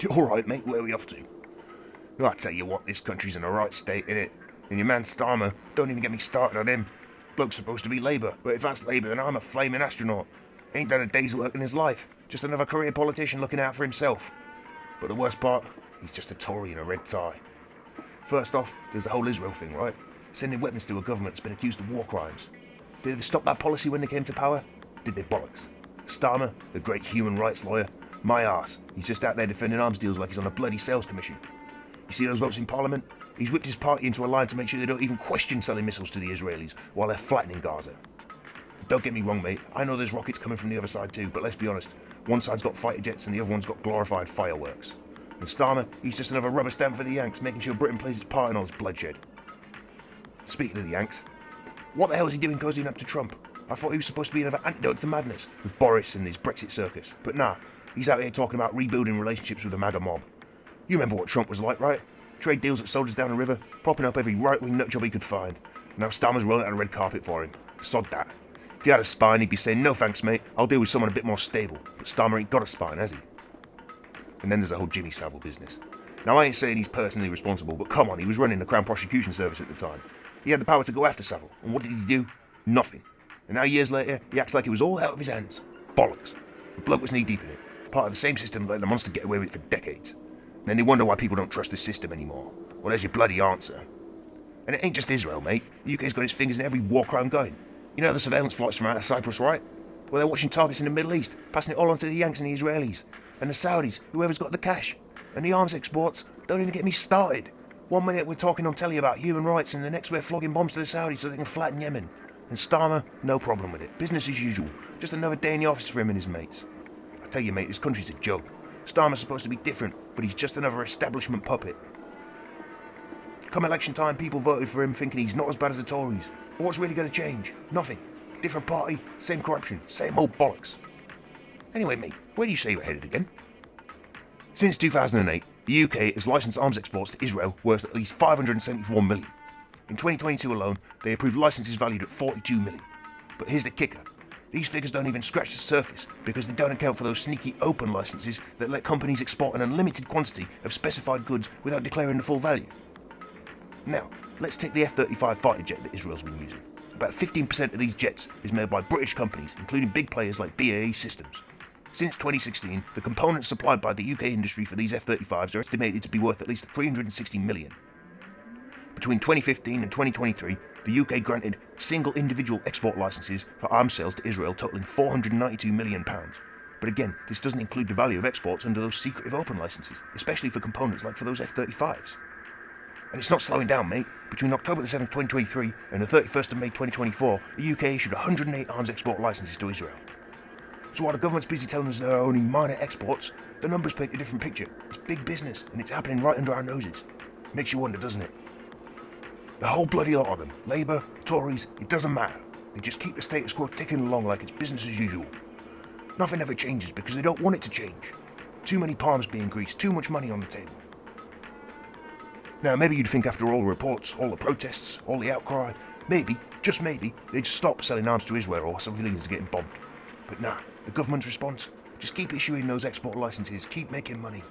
Alright, mate, where are we off to? I tell you what, this country's in a right state, innit? And your man Starmer, don't even get me started on him. Bloke's supposed to be Labour, but if that's Labour, then I'm a flaming astronaut. Ain't done a day's work in his life. Just another career politician looking out for himself. But the worst part, he's just a Tory in a red tie. First off, there's the whole Israel thing, right? Sending weapons to a government that's been accused of war crimes. Did they stop that policy when they came to power? Did they bollocks? Starmer, the great human rights lawyer, my arse. He's just out there defending arms deals like he's on a bloody sales commission. You see those votes in Parliament? He's whipped his party into a line to make sure they don't even question selling missiles to the Israelis while they're flattening Gaza. Don't get me wrong, mate. I know there's rockets coming from the other side too, but let's be honest. One side's got fighter jets and the other one's got glorified fireworks. And Starmer, he's just another rubber stamp for the Yanks, making sure Britain plays its part in all this bloodshed. Speaking of the Yanks, what the hell is he doing cozying up to Trump? I thought he was supposed to be another antidote to the madness, with Boris and his Brexit circus. But nah, he's out here talking about rebuilding relationships with the MAGA mob. You remember what Trump was like, right? Trade deals that sold us down the river, propping up every right-wing nutjob he could find. Now Starmer's rolling out a red carpet for him. Sod that. If he had a spine, he'd be saying, no thanks, mate, I'll deal with someone a bit more stable. But Starmer ain't got a spine, has he? And then there's the whole Jimmy Savile business. Now, I ain't saying he's personally responsible, but come on, he was running the Crown Prosecution Service at the time. He had the power to go after Savile, and what did he do? Nothing. And now, years later, he acts like it was all out of his hands. Bollocks. The bloke was knee-deep in it, part of the same system that let the monster get away with it for decades. And then they wonder why people don't trust the system anymore. Well, there's your bloody answer. And it ain't just Israel, mate. The UK's got its fingers in every war crime going. You know the surveillance flights from out of Cyprus, right? Well, they're watching targets in the Middle East, passing it all on to the Yanks and the Israelis. And the Saudis, whoever's got the cash. And the arms exports, don't even get me started. 1 minute we're talking on telly about human rights, and the next we're flogging bombs to the Saudis so they can flatten Yemen. And Starmer, no problem with it. Business as usual. Just another day in the office for him and his mates. I tell you, mate, this country's a joke. Starmer's supposed to be different, but he's just another establishment puppet. Come election time, people voted for him thinking he's not as bad as the Tories. But what's really going to change? Nothing. Different party, same corruption, same old bollocks. Anyway, mate, where do you say you're headed again? Since 2008, the UK has licensed arms exports to Israel worth at least 574 million. In 2022 alone, they approved licenses valued at 42 million. But here's the kicker. These figures don't even scratch the surface because they don't account for those sneaky open licenses that let companies export an unlimited quantity of specified goods without declaring the full value. Now, let's take the F-35 fighter jet that Israel's been using. About 15% of these jets is made by British companies, including big players like BAE Systems. Since 2016, the components supplied by the UK industry for these F-35s are estimated to be worth at least 360 million. Between 2015 and 2023, the UK granted single individual export licenses for arms sales to Israel totaling £492 million. But again, this doesn't include the value of exports under those secretive open licenses, especially for components like for those F-35s. And it's not slowing down, mate. Between October the 7th, 2023 and the 31st of May 2024, the UK issued 108 arms export licenses to Israel. So while the government's busy telling us there are only minor exports, the numbers paint a different picture. It's big business, and it's happening right under our noses. Makes you wonder, doesn't it? The whole bloody lot of them, Labour, Tories, it doesn't matter. They just keep the status quo ticking along like it's business as usual. Nothing ever changes because they don't want it to change. Too many palms being greased, too much money on the table. Now, maybe you'd think after all the reports, all the protests, all the outcry, maybe, just maybe, they'd stop selling arms to Israel or civilians are getting bombed. But nah, the government's response? Just keep issuing those export licenses, keep making money.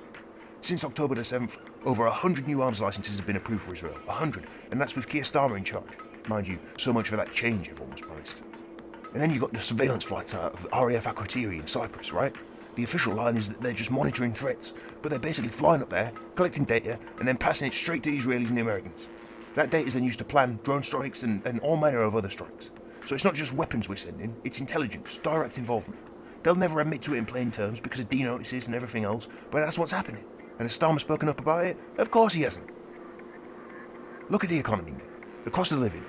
Since October the 7th, over 100 new arms licenses have been approved for Israel. 100, and that's with Keir Starmer in charge. Mind you, so much for that change everyone was promised. And then you've got the surveillance flights out of RAF Akrotiri in Cyprus, right? The official line is that they're just monitoring threats, but they're basically flying up there, collecting data, and then passing it straight to the Israelis and the Americans. That data is then used to plan drone strikes and all manner of other strikes. So it's not just weapons we're sending, it's intelligence, direct involvement. They'll never admit to it in plain terms because of D-notices and everything else, but that's what's happening. And has Starmer spoken up about it? Of course he hasn't. Look at the economy, mate. The cost of living.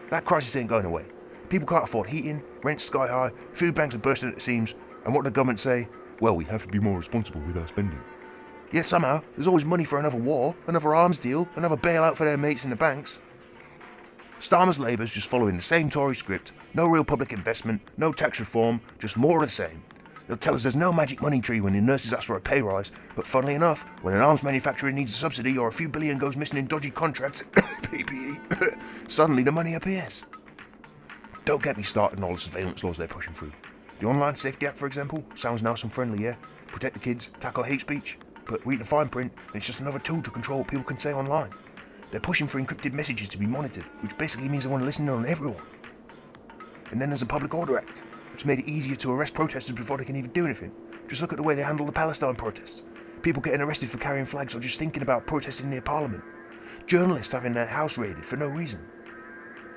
That crisis ain't going away. People can't afford heating, rent's sky high, food banks are bursting at the seams, and what the government say? Well, we have to be more responsible with our spending. Yet somehow, there's always money for another war, another arms deal, another bailout for their mates in the banks. Starmer's Labour's just following the same Tory script, no real public investment, no tax reform, just more of the same. They'll tell us there's no magic money tree when the nurses ask for a pay rise, but funnily enough, when an arms manufacturer needs a subsidy or a few billion goes missing in dodgy contracts, PPE, suddenly the money appears. Don't get me started on all the surveillance laws they're pushing through. The Online Safety Act, for example, sounds nice and friendly, yeah? Protect the kids, tackle hate speech. But read the fine print, and it's just another tool to control what people can say online. They're pushing for encrypted messages to be monitored, which basically means they want to listen in on everyone. And then there's a Public Order Act, which made it easier to arrest protesters before they can even do anything. Just look at the way they handle the Palestine protests. People getting arrested for carrying flags or just thinking about protesting near Parliament. Journalists having their house raided for no reason.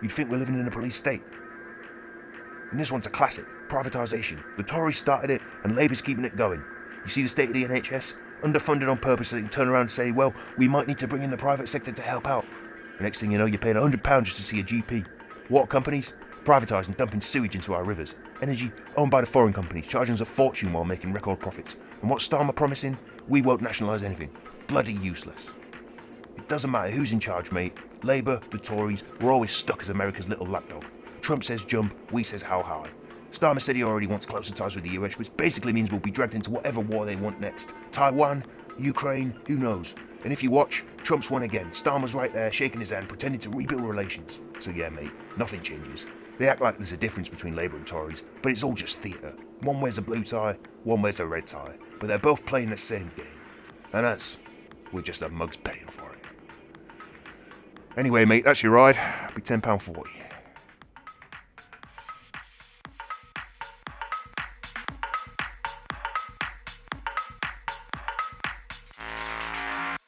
You'd think we're living in a police state. And this one's a classic, privatisation. The Tories started it, and Labour's keeping it going. You see the state of the NHS? Underfunded on purpose so they can turn around and say, well, we might need to bring in the private sector to help out. The next thing you know, you're paying £100 just to see a GP. Water companies? Privatised and dumping sewage into our rivers. Energy? Owned by the foreign companies, charging us a fortune while making record profits. And what's Starmer promising? We won't nationalise anything. Bloody useless. It doesn't matter who's in charge, mate. Labour, the Tories, we're always stuck as America's little lapdog. Trump says jump, we says how high. Starmer said he already wants closer ties with the US, which basically means we'll be dragged into whatever war they want next. Taiwan, Ukraine, who knows? And if you watch, Trump's won again. Starmer's right there, shaking his hand, pretending to rebuild relations. So yeah, mate, nothing changes. They act like there's a difference between Labour and Tories, but it's all just theatre. One wears a blue tie, one wears a red tie, but they're both playing the same game. And us, we're just the mugs paying for it. Anyway, mate, that's your ride. It'll be £10.40.